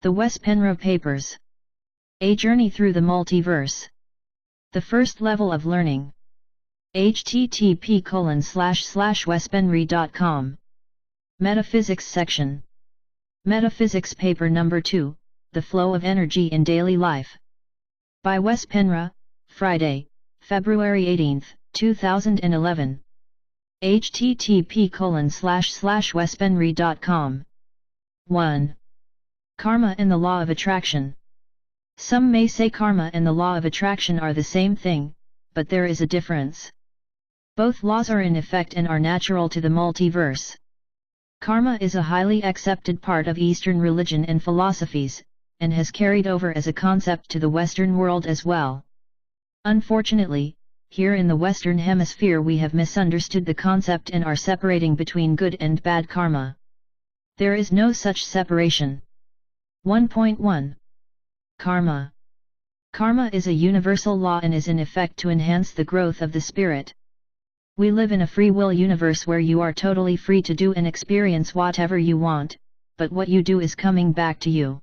The Wes Penre Papers. A Journey Through the Multiverse. The First Level of Learning. http://wespenre.com. Metaphysics Section. Metaphysics Paper Number 2, The Flow of Energy in Daily Life. By Wes Penre, Friday, February 18, 2011. http://wespenre.com. 1. Karma and the Law of Attraction. Some may say karma and the law of attraction are the same thing, but there is a difference. Both laws are in effect and are natural to the multiverse. Karma is a highly accepted part of Eastern religion and philosophies, and has carried over as a concept to the Western world as well. Unfortunately, here in the Western Hemisphere we have misunderstood the concept and are separating between good and bad karma. There is no such separation. 1.1. Karma. Karma is a universal law and is in effect to enhance the growth of the spirit. We live in a free will universe where you are totally free to do and experience whatever you want, but what you do is coming back to you.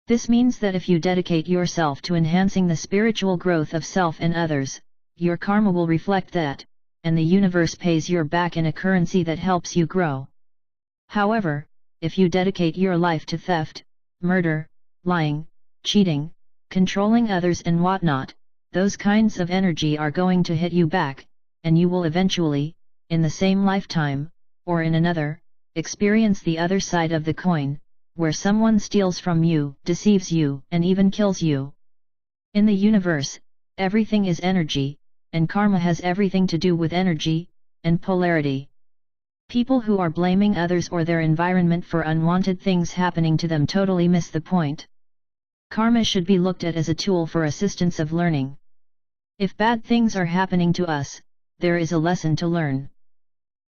This means that if you dedicate yourself to enhancing the spiritual growth of self and others, your karma will reflect that, and the universe pays you back in a currency that helps you grow. However, if you dedicate your life to theft, murder, lying, cheating, controlling others and whatnot, those kinds of energy are going to hit you back, and you will eventually, in the same lifetime, or in another, experience the other side of the coin, where someone steals from you, deceives you, and even kills you. In the universe, everything is energy, and karma has everything to do with energy, and polarity. People who are blaming others or their environment for unwanted things happening to them totally miss the point. Karma should be looked at as a tool for assistance of learning. If bad things are happening to us, there is a lesson to learn.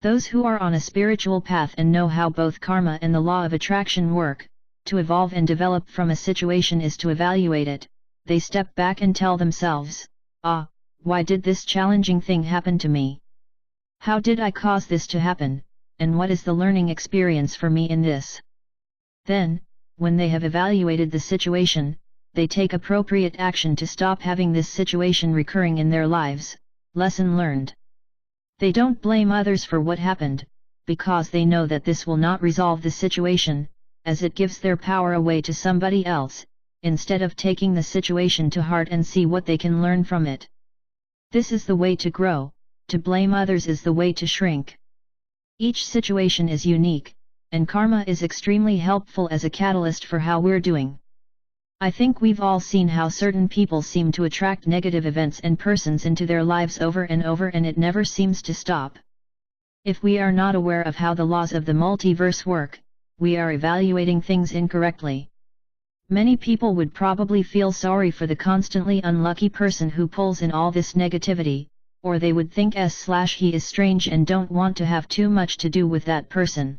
Those who are on a spiritual path and know how both karma and the law of attraction work, to evolve and develop from a situation is to evaluate it. They step back and tell themselves, why did this challenging thing happen to me? How did I cause this to happen, and what is the learning experience for me in this? Then, when they have evaluated the situation, they take appropriate action to stop having this situation recurring in their lives. Lesson learned. They don't blame others for what happened, because they know that this will not resolve the situation, as it gives their power away to somebody else, instead of taking the situation to heart and see what they can learn from it. This is the way to grow. To blame others is the way to shrink. Each situation is unique, and karma is extremely helpful as a catalyst for how we're doing. I think we've all seen how certain people seem to attract negative events and persons into their lives over and over, and it never seems to stop. If we are not aware of how the laws of the multiverse work, we are evaluating things incorrectly. Many people would probably feel sorry for the constantly unlucky person who pulls in all this negativity, or they would think he is strange and don't want to have too much to do with that person.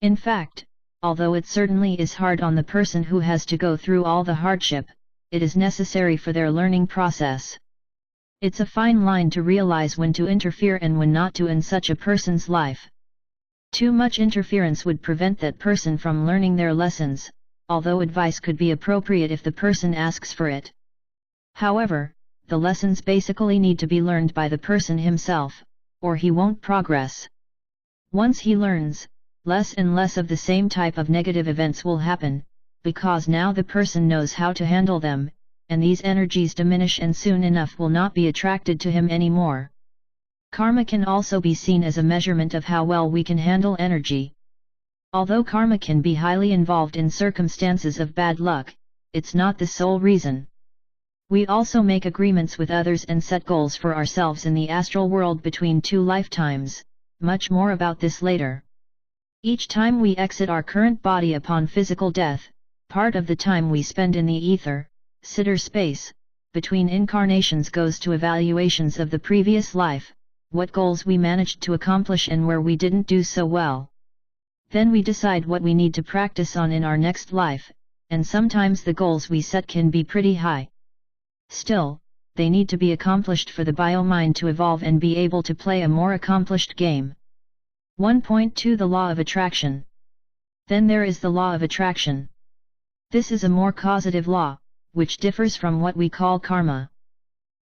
In fact, although it certainly is hard on the person who has to go through all the hardship, it is necessary for their learning process. It's a fine line to realize when to interfere and when not to in such a person's life. Too much interference would prevent that person from learning their lessons, although advice could be appropriate if the person asks for it. However, the lessons basically need to be learned by the person himself, or he won't progress. Once he learns, less and less of the same type of negative events will happen, because now the person knows how to handle them, and these energies diminish and soon enough will not be attracted to him anymore. Karma can also be seen as a measurement of how well we can handle energy. Although karma can be highly involved in circumstances of bad luck, it's not the sole reason. We also make agreements with others and set goals for ourselves in the astral world between 2 lifetimes, much more about this later. Each time we exit our current body upon physical death, part of the time we spend in the ether, sitter space, between incarnations goes to evaluations of the previous life, what goals we managed to accomplish and where we didn't do so well. Then we decide what we need to practice on in our next life, and sometimes the goals we set can be pretty high. Still, they need to be accomplished for the bio-mind to evolve and be able to play a more accomplished game. 1.2 The Law of Attraction. Then there is the law of attraction. This is a more causative law, which differs from what we call karma.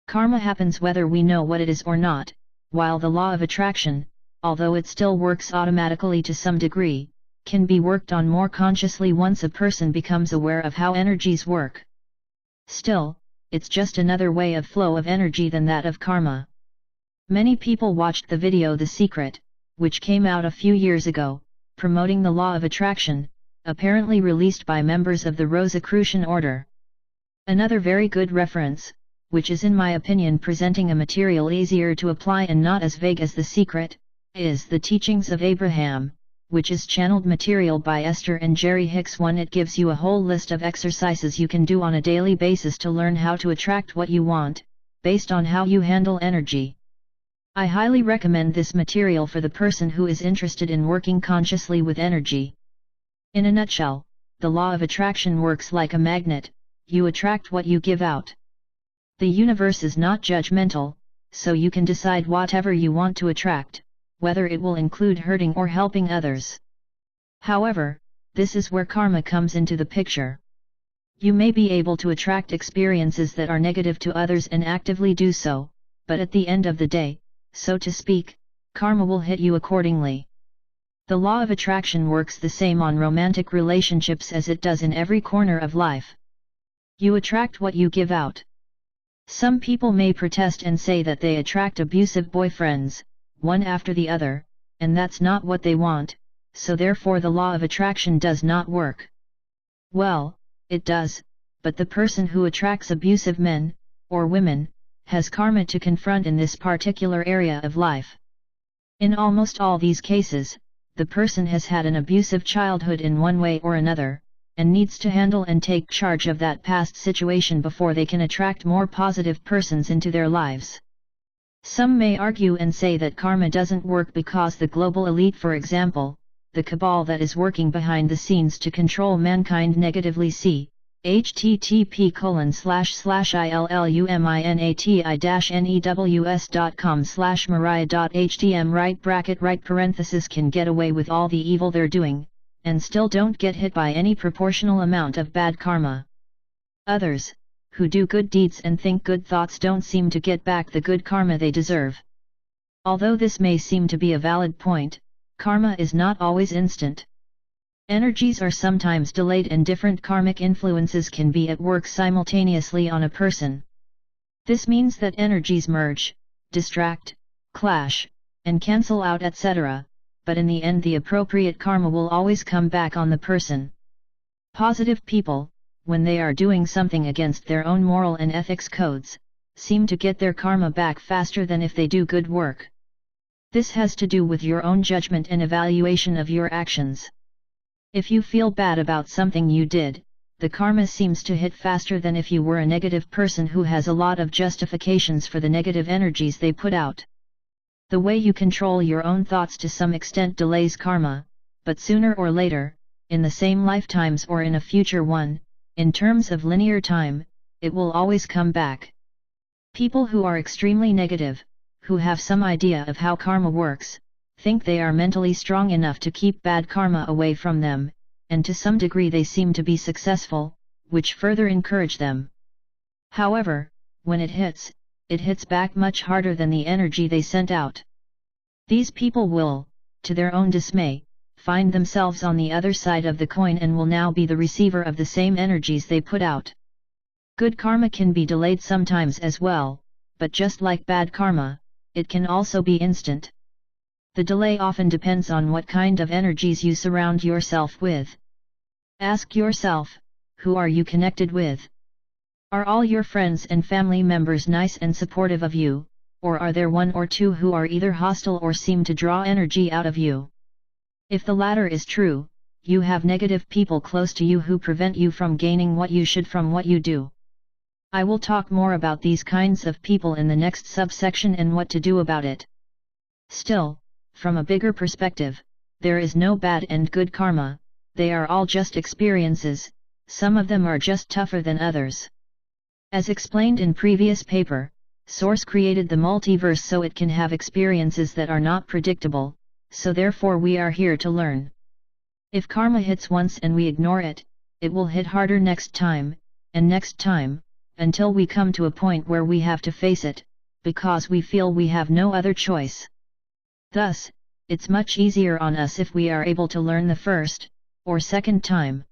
Karma happens whether we know what it is or not, while the law of attraction, although it still works automatically to some degree, can be worked on more consciously once a person becomes aware of how energies work. Still, it's just another way of flow of energy than that of karma. Many people watched the video The Secret, which came out a few years ago, promoting the law of attraction, apparently released by members of the Rosicrucian order. Another very good reference, which is in my opinion presenting a material easier to apply and not as vague as The Secret, is The Teachings of Abraham, which is channeled material by Esther and Jerry Hicks. It gives you a whole list of exercises you can do on a daily basis to learn how to attract what you want, based on how you handle energy. I highly recommend this material for the person who is interested in working consciously with energy. In a nutshell, the law of attraction works like a magnet, you attract what you give out. The universe is not judgmental, so you can decide whatever you want to attract, whether it will include hurting or helping others. However, this is where karma comes into the picture. You may be able to attract experiences that are negative to others and actively do so, but at the end of the day, so to speak, karma will hit you accordingly. The law of attraction works the same on romantic relationships as it does in every corner of life. You attract what you give out. Some people may protest and say that they attract abusive boyfriends, one after the other, and that's not what they want, so therefore the law of attraction does not work. Well, it does, but the person who attracts abusive men, or women, has karma to confront in this particular area of life. In almost all these cases, the person has had an abusive childhood in one way or another, and needs to handle and take charge of that past situation before they can attract more positive persons into their lives. Some may argue and say that karma doesn't work because the global elite, for example, the cabal that is working behind the scenes to control mankind negatively, see http://illuminati-news.com/mariah.htm right parenthesis can get away with all the evil they're doing, and still don't get hit by any proportional amount of bad karma. Others, who do good deeds and think good thoughts, don't seem to get back the good karma they deserve. Although this may seem to be a valid point, karma is not always instant. Energies are sometimes delayed and different karmic influences can be at work simultaneously on a person. This means that energies merge, distract, clash, and cancel out, etc., but in the end the appropriate karma will always come back on the person. Positive people, when they are doing something against their own moral and ethics codes, seem to get their karma back faster than if they do good work. This has to do with your own judgment and evaluation of your actions. If you feel bad about something you did, the karma seems to hit faster than if you were a negative person who has a lot of justifications for the negative energies they put out. The way you control your own thoughts to some extent delays karma, but sooner or later, in the same lifetimes or in a future one, in terms of linear time, it will always come back. People who are extremely negative, who have some idea of how karma works, think they are mentally strong enough to keep bad karma away from them, and to some degree they seem to be successful, which further encourage them. However, when it hits back much harder than the energy they sent out. These people will, to their own dismay, find themselves on the other side of the coin and will now be the receiver of the same energies they put out. Good karma can be delayed sometimes as well, but just like bad karma, it can also be instant. The delay often depends on what kind of energies you surround yourself with. Ask yourself, who are you connected with? Are all your friends and family members nice and supportive of you, or are there one or two who are either hostile or seem to draw energy out of you? If the latter is true, you have negative people close to you who prevent you from gaining what you should from what you do. I will talk more about these kinds of people in the next subsection and what to do about it. Still, from a bigger perspective, there is no bad and good karma, they are all just experiences, some of them are just tougher than others. As explained in previous paper, Source created the multiverse so it can have experiences that are not predictable, so therefore we are here to learn. If karma hits once and we ignore it, it will hit harder next time, and next time, until we come to a point where we have to face it, because we feel we have no other choice. Thus, it's much easier on us if we are able to learn the first, or second time.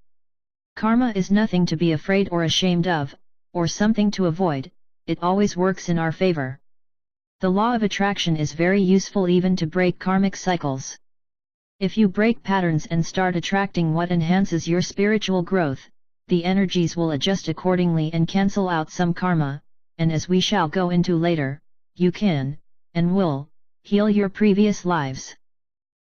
Karma is nothing to be afraid or ashamed of, or something to avoid, it always works in our favor. The law of attraction is very useful even to break karmic cycles. If you break patterns and start attracting what enhances your spiritual growth, the energies will adjust accordingly and cancel out some karma, and as we shall go into later, you can, and will, heal your previous lives.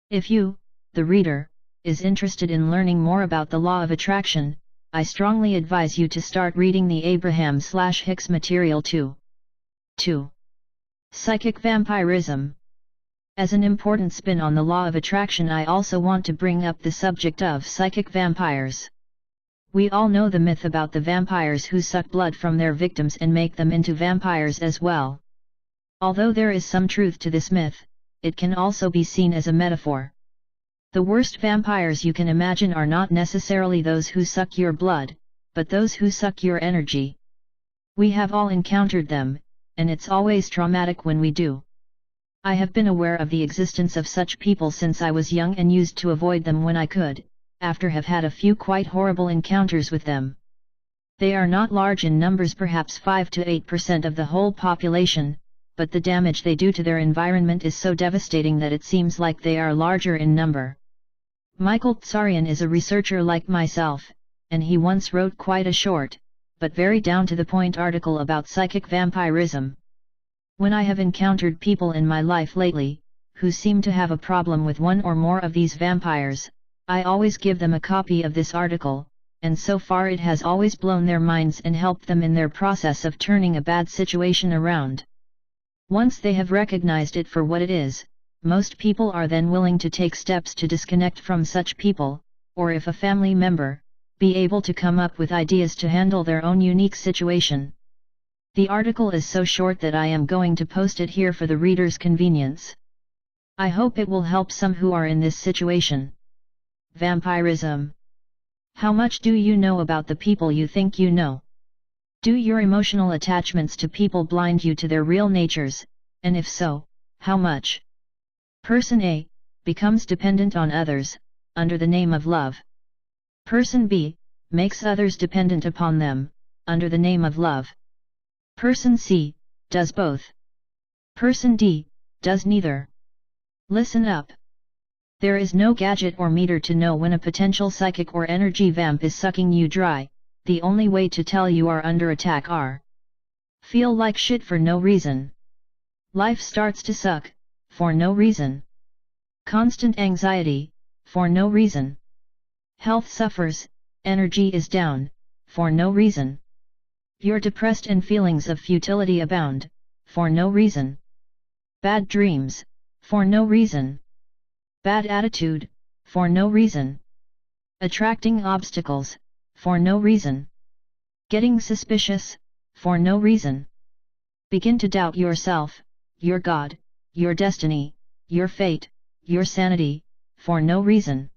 If you, the reader, is interested in learning more about the law of attraction, I strongly advise you to start reading the Abraham/Hicks material 2. 2. Psychic Vampirism. As an important spin on the law of attraction, I also want to bring up the subject of psychic vampires. We all know the myth about the vampires who suck blood from their victims and make them into vampires as well. Although there is some truth to this myth, it can also be seen as a metaphor. The worst vampires you can imagine are not necessarily those who suck your blood, but those who suck your energy. We have all encountered them, and it's always traumatic when we do. I have been aware of the existence of such people since I was young and used to avoid them when I could, after have had a few quite horrible encounters with them. They are not large in numbers, perhaps 5 to 8% of the whole population, but the damage they do to their environment is so devastating that it seems like they are larger in number. Michael Tsarian is a researcher like myself, and he once wrote quite a short, but very down-to-the-point article about psychic vampirism. When I have encountered people in my life lately, who seem to have a problem with one or more of these vampires, I always give them a copy of this article, and so far it has always blown their minds and helped them in their process of turning a bad situation around. Once they have recognized it for what it is, most people are then willing to take steps to disconnect from such people, or if a family member, be able to come up with ideas to handle their own unique situation. The article is so short that I am going to post it here for the reader's convenience. I hope it will help some who are in this situation. Vampirism. How much do you know about the people you think you know? Do your emotional attachments to people blind you to their real natures, and if so, how much? Person A becomes dependent on others, under the name of love. Person B makes others dependent upon them, under the name of love. Person C does both. Person D does neither. Listen up. There is no gadget or meter to know when a potential psychic or energy vamp is sucking you dry. The only way to tell you are under attack are: feel like shit for no reason. Life starts to suck, for no reason. Constant anxiety, for no reason. Health suffers, energy is down, for no reason. You're depressed and feelings of futility abound, for no reason. Bad dreams, for no reason. Bad attitude, for no reason. Attracting obstacles, for no reason. Getting suspicious, for no reason. Begin to doubt yourself, your God, your destiny, your fate, your sanity, for no reason.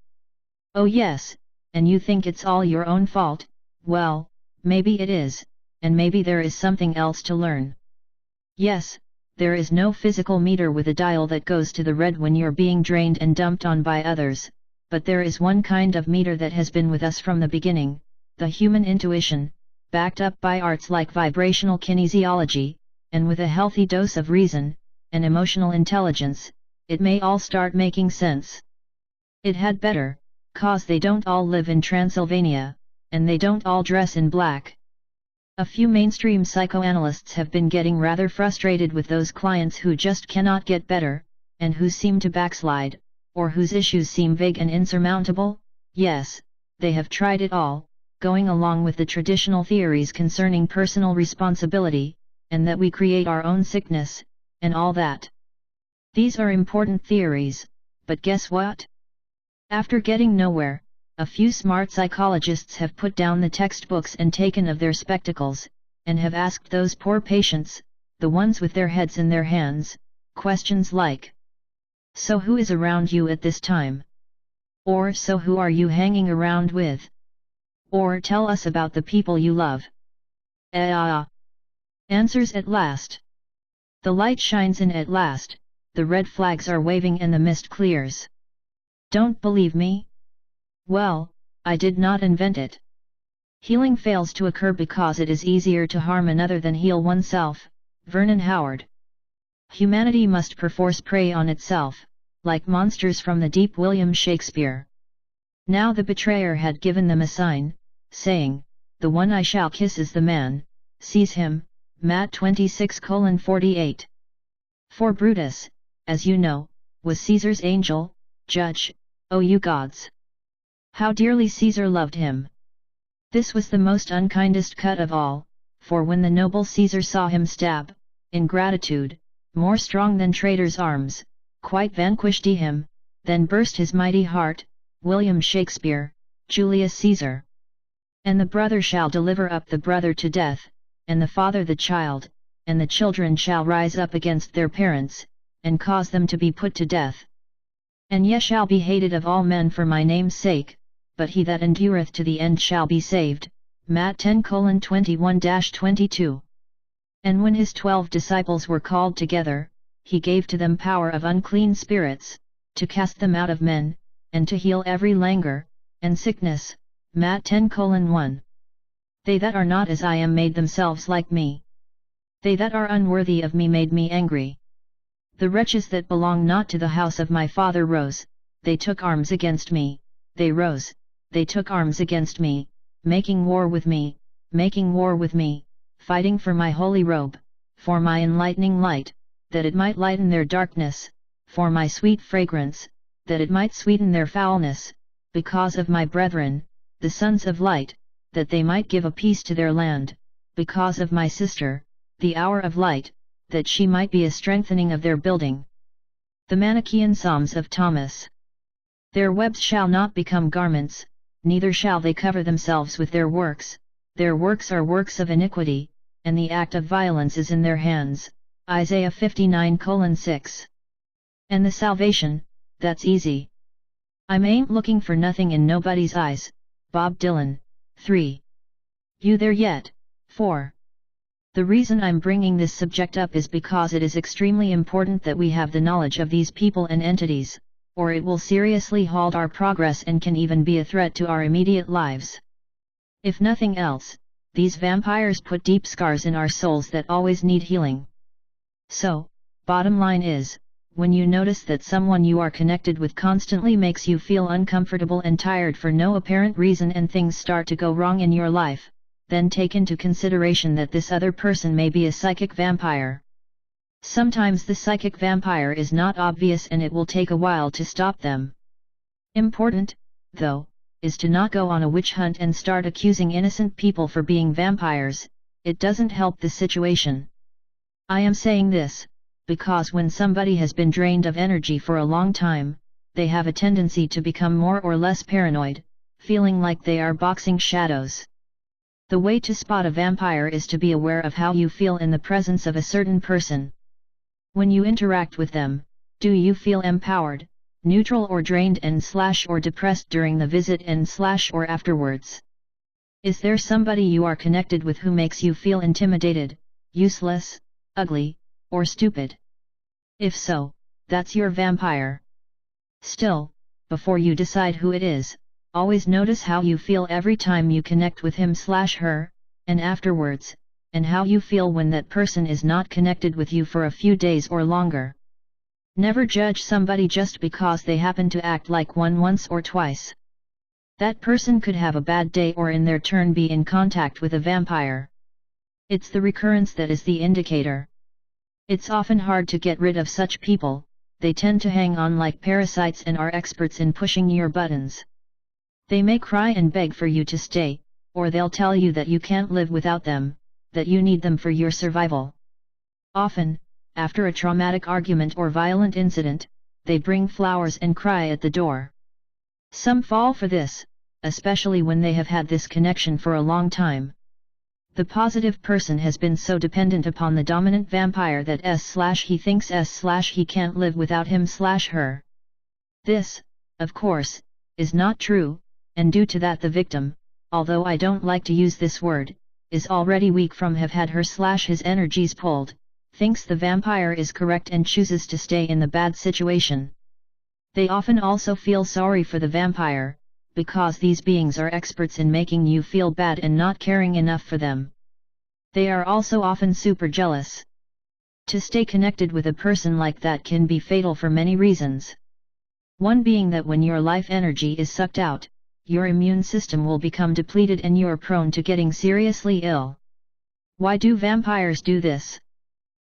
Oh yes, and you think it's all your own fault? Well, maybe it is, and maybe there is something else to learn. Yes, there is no physical meter with a dial that goes to the red when you're being drained and dumped on by others, but there is one kind of meter that has been with us from the beginning, the human intuition, backed up by arts like vibrational kinesiology, and with a healthy dose of reason and emotional intelligence, it may all start making sense. It had better, 'cause they don't all live in Transylvania, and they don't all dress in black. A few mainstream psychoanalysts have been getting rather frustrated with those clients who just cannot get better, and who seem to backslide, or whose issues seem vague and insurmountable. Yes, they have tried it all, going along with the traditional theories concerning personal responsibility, and that we create our own sickness, and all that. These are important theories, but guess what? After getting nowhere, a few smart psychologists have put down the textbooks and taken of their spectacles, and have asked those poor patients, the ones with their heads in their hands, questions like: so who is around you at this time? Or so who are you hanging around with? Or tell us about the people you love. Answers at last. The light shines in at last, the red flags are waving and the mist clears. Don't believe me? Well, I did not invent it. Healing fails to occur because it is easier to harm another than heal oneself. Vernon Howard. Humanity must perforce prey on itself, like monsters from the deep. William Shakespeare. Now the betrayer had given them a sign, saying, "The one I shall kiss is the man, seize him." Matt 26:48. For Brutus, as you know, was Caesar's angel, judge, O you gods! How dearly Caesar loved him! This was the most unkindest cut of all, for when the noble Caesar saw him stab, in gratitude, more strong than traitor's arms, quite vanquished he him, then burst his mighty heart. William Shakespeare, Julius Caesar. And the brother shall deliver up the brother to death, and the father the child, and the children shall rise up against their parents, and cause them to be put to death. And ye shall be hated of all men for my name's sake, but he that endureth to the end shall be saved. Matt 10:21-22. And when his 12 disciples were called together, he gave to them power of unclean spirits, to cast them out of men, and to heal every languor, and sickness. Matt 10:1. They that are not as I am made themselves like me. They that are unworthy of me made me angry. The wretches that belong not to the house of my Father rose, they took arms against me, they rose, they took arms against me, making war with me, fighting for my holy robe, for my enlightening light, that it might lighten their darkness, for my sweet fragrance, that it might sweeten their foulness, because of my brethren, the sons of light, that they might give a peace to their land, because of my sister, the hour of light, that she might be a strengthening of their building. The Manichaean Psalms of Thomas. Their webs shall not become garments, neither shall they cover themselves with their works are works of iniquity, and the act of violence is in their hands. Isaiah 59:6. And the salvation, that's easy. I'm ain't looking for nothing in nobody's eyes. Bob Dylan. 3. You there yet? 4. The reason I'm bringing this subject up is because it is extremely important that we have the knowledge of these people and entities, or it will seriously halt our progress and can even be a threat to our immediate lives. If nothing else, these vampires put deep scars in our souls that always need healing. So, bottom line is, when you notice that someone you are connected with constantly makes you feel uncomfortable and tired for no apparent reason and things start to go wrong in your life, then take into consideration that this other person may be a psychic vampire. Sometimes the psychic vampire is not obvious and it will take a while to stop them. Important, though, is to not go on a witch hunt and start accusing innocent people for being vampires. It doesn't help the situation. I am saying this, because when somebody has been drained of energy for a long time, they have a tendency to become more or less paranoid, feeling like they are boxing shadows. The way to spot a vampire is to be aware of how you feel in the presence of a certain person. When you interact with them, do you feel empowered, neutral or drained or depressed during the visit or afterwards? Is there somebody you are connected with who makes you feel intimidated, useless, ugly, or stupid? If so, that's your vampire. Still, before you decide who it is, always notice how you feel every time you connect with him/her, and afterwards, and how you feel when that person is not connected with you for a few days or longer. Never judge somebody just because they happen to act like one once or twice. That person could have a bad day or in their turn be in contact with a vampire. It's the recurrence that is the indicator. It's often hard to get rid of such people, they tend to hang on like parasites and are experts in pushing your buttons. They may cry and beg for you to stay, or they'll tell you that you can't live without them, that you need them for your survival. Often, after a traumatic argument or violent incident, they bring flowers and cry at the door. Some fall for this, especially when they have had this connection for a long time. The positive person has been so dependent upon the dominant vampire that he thinks he can't live without him/her. This, of course, is not true, and due to that the victim, although I don't like to use this word, is already weak from have had her/his energies pulled, thinks the vampire is correct and chooses to stay in the bad situation. They often also feel sorry for the vampire, because these beings are experts in making you feel bad and not caring enough for them. They are also often super jealous. To stay connected with a person like that can be fatal for many reasons. One being that when your life energy is sucked out, your immune system will become depleted and you're prone to getting seriously ill. Why do vampires do this?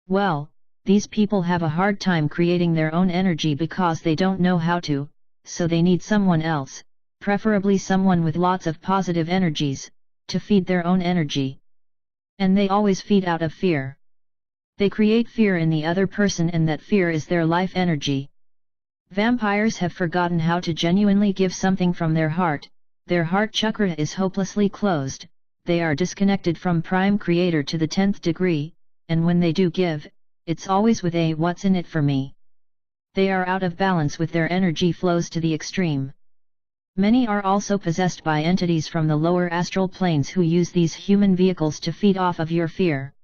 Well, these people have a hard time creating their own energy because they don't know how to, so they need someone else, preferably someone with lots of positive energies, to feed their own energy. And they always feed out of fear. They create fear in the other person and that fear is their life energy. Vampires have forgotten how to genuinely give something from their heart chakra is hopelessly closed, they are disconnected from Prime Creator to the 10th degree, and when they do give, it's always with a "what's in it for me?" They are out of balance with their energy flows to the extreme. Many are also possessed by entities from the lower astral planes who use these human vehicles to feed off of your fear.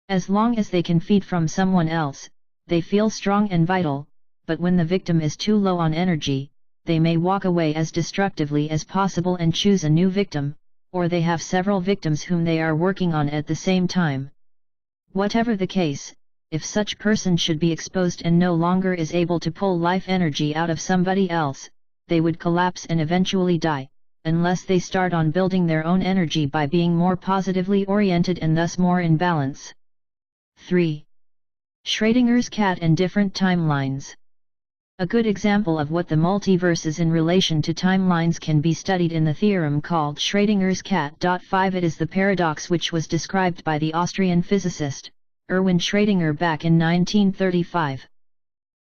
As long as they can feed from someone else, they feel strong and vital, but when the victim is too low on energy, they may walk away as destructively as possible and choose a new victim, or they have several victims whom they are working on at the same time. Whatever the case, if such person should be exposed and no longer is able to pull life energy out of somebody else, they would collapse and eventually die, unless they start on building their own energy by being more positively oriented and thus more in balance. 3. Schrödinger's cat and different timelines. A good example of what the multiverse is in relation to timelines can be studied in the theorem called Schrödinger's cat. 5. It is the paradox which was described by the Austrian physicist, Erwin Schrödinger back in 1935.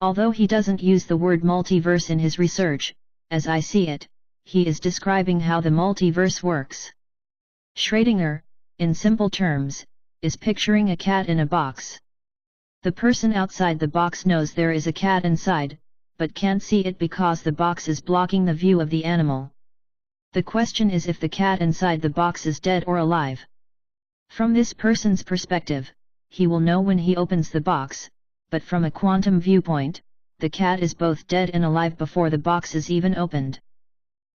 Although he doesn't use the word multiverse in his research, as I see it, he is describing how the multiverse works. Schrödinger, in simple terms, is picturing a cat in a box. The person outside the box knows there is a cat inside, but can't see it because the box is blocking the view of the animal. The question is if the cat inside the box is dead or alive. From this person's perspective, he will know when he opens the box, but from a quantum viewpoint, the cat is both dead and alive before the box is even opened.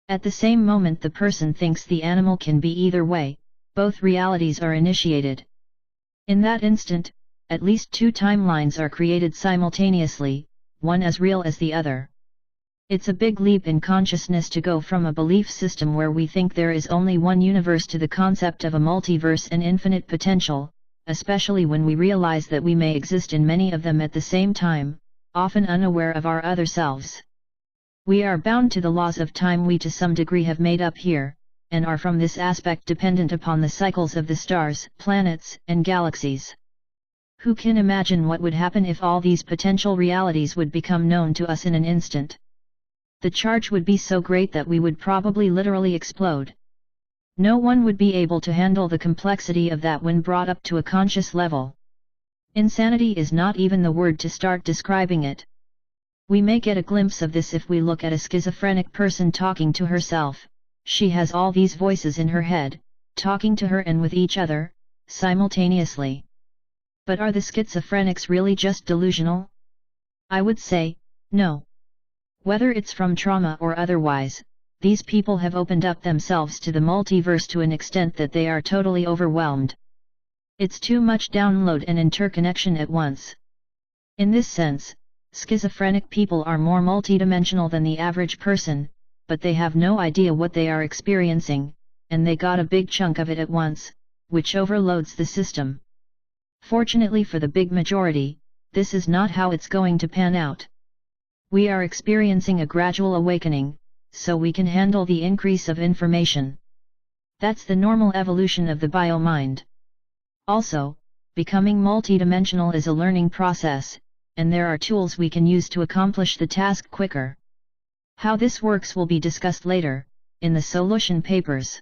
At the same moment the person thinks the animal can be either way, both realities are initiated. In that instant, at least two timelines are created simultaneously, one as real as the other. It's a big leap in consciousness to go from a belief system where we think there is only one universe to the concept of a multiverse and infinite potential, especially when we realize that we may exist in many of them at the same time, often unaware of our other selves. We are bound to the laws of time we to some degree have made up here, and are from this aspect dependent upon the cycles of the stars, planets, and galaxies. Who can imagine what would happen if all these potential realities would become known to us in an instant? The charge would be so great that we would probably literally explode. No one would be able to handle the complexity of that when brought up to a conscious level. Insanity is not even the word to start describing it. We may get a glimpse of this if we look at a schizophrenic person talking to herself. She has all these voices in her head, talking to her and with each other, simultaneously. But are the schizophrenics really just delusional? I would say, no. Whether it's from trauma or otherwise, these people have opened up themselves to the multiverse to an extent that they are totally overwhelmed. It's too much download and interconnection at once. In this sense, schizophrenic people are more multidimensional than the average person, but they have no idea what they are experiencing, and they got a big chunk of it at once, which overloads the system. Fortunately for the big majority, this is not how it's going to pan out. We are experiencing a gradual awakening, so we can handle the increase of information. That's the normal evolution of the bio-mind. Also, becoming multidimensional is a learning process, and there are tools we can use to accomplish the task quicker. How this works will be discussed later, in the solution papers.